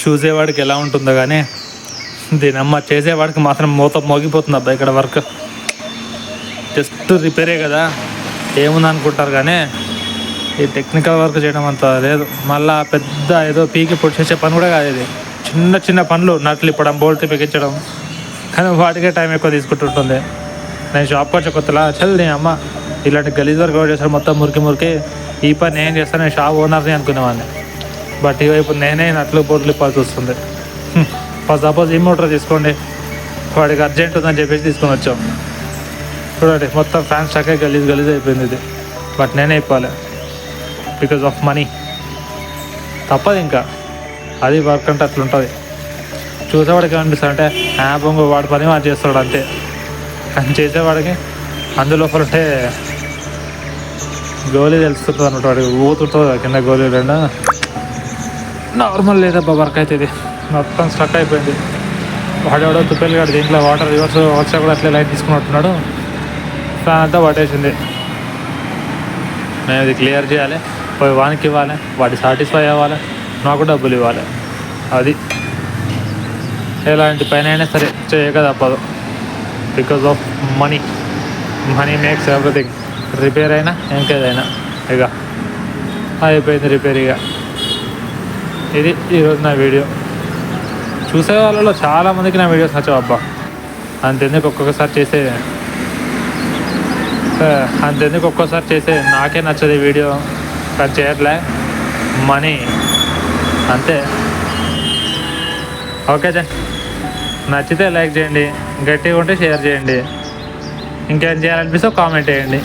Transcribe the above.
చూసేవాడికి ఎలా ఉంటుందో కానీ దీనమ్మ చేసేవాడికి మాత్రం మోగిపోతుంది అబ్బా ఇక్కడ వర్క్. జస్ట్ రిపేరే కదా ఏముంది అనుకుంటారు, కానీ ఈ టెక్నికల్ వర్క్ చేయడం అంత లేదు. మళ్ళీ పెద్ద ఏదో పీకి పొడి చేసే పని కూడా కాదు ఇది. చిన్న చిన్న పనులు, నట్లు ఇప్పడం, బోల్ట్ బిగించడం, కానీ వాటికే టైం ఎక్కువ తీసుకుంటుంటుంది. నేను షాప్కి వచ్చే కొత్తలా చల్లి అమ్మ ఇలాంటి గలీజ్ వర్క్ కూడా చేస్తాను, మొత్తం మురికి ఈ పని నేను చేస్తాను, నేను షాప్ ఓనర్ని అనుకునేవాడిని. బట్ ఇవైపు నేనే నట్లు బోట్లు ఇప్పాల్సి వస్తుంది. ఫస్ట్ సపోజ్ ఈ మోటార్ తీసుకోండి, వాడికి అర్జెంట్ ఉందని చెప్పేసి తీసుకొని వచ్చాం. చూడండి మొత్తం ఫ్యాన్ స్టాకే గలీజ్ అయిపోయింది ఇది. బట్ నేనే ఇప్పాలి బికాజ్ ఆఫ్ మనీ. తప్పదు ఇంకా, అది వర్క్ అంటే అట్లుంటుంది. చూసేవాడికి ఏమనిపిస్తుంది అంటే బొంగు వాడి పని వాడు చేస్తాడు అంతే, కానీ చేసేవాడికి అందులోపల ఉంటే గోళీ తెలుస్తుంటుంది అన్నమాట. వాడికి ఊతుంటుంది కింద గోళీ రెండు. నార్మల్ లేదబ్బా వర్క్ అయితే ఇది మొత్తం స్ట్రక్ అయిపోయింది. వాడెవడో తుప్పెలు కాదు దీంట్లో వాటర్ రివర్స్ వచ్చా కూడా అట్లే లైట్ తీసుకున్నట్టున్నాడు. ఫ్యాన్ అంతా పట్టేసింది. మేము ఇది క్లియర్ చేయాలి, పోయి వానికి ఇవ్వాలి, వాటి సాటిస్ఫై అవ్వాలి, నాకు డబ్బులు ఇవ్వాలి. అది ఎలాంటి పైన అయినా సరే చేయక తప్పదు because of money. Money makes everything. Repair అయినా ఇంకేదైనా ఇక అయిపోయింది రిపేర్. ఇక ఇది ఈరోజు నా వీడియో. చూసే వాళ్ళలో చాలామందికి నా వీడియోస్ నచ్చవు అబ్బా. అంతెందుకు ఒక్కొక్కసారి చేసే నాకే నచ్చదు ఈ వీడియో, కానీ చేయట్లే మనీ అంతే. ఓకే జన్, నచ్చితే లైక్ చేయండి, గట్టిగా ఉంటే షేర్ చేయండి, ఇంకేం చేయాలనిపిస్తే కామెంట్ చేయండి.